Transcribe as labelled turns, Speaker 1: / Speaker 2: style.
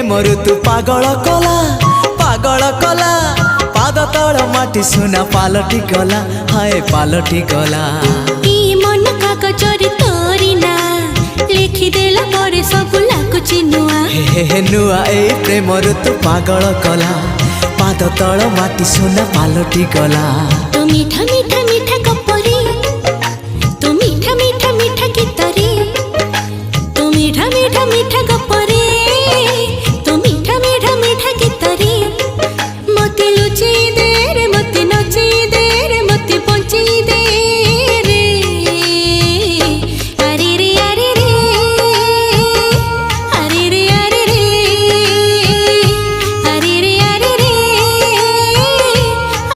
Speaker 1: प्रेम ऋतु पागल कला पाद तल माटी सुना पालटी गला हाय पालटी गला
Speaker 2: मन कागजरे तोरी ना लिखिदेला परे सब लाଗୁଛି नुआ
Speaker 1: हे नुआ ए प्रेम ऋतु पागल कला पाद तल माटी सुना पालटी गला
Speaker 2: तो मीठा मीठा मीठा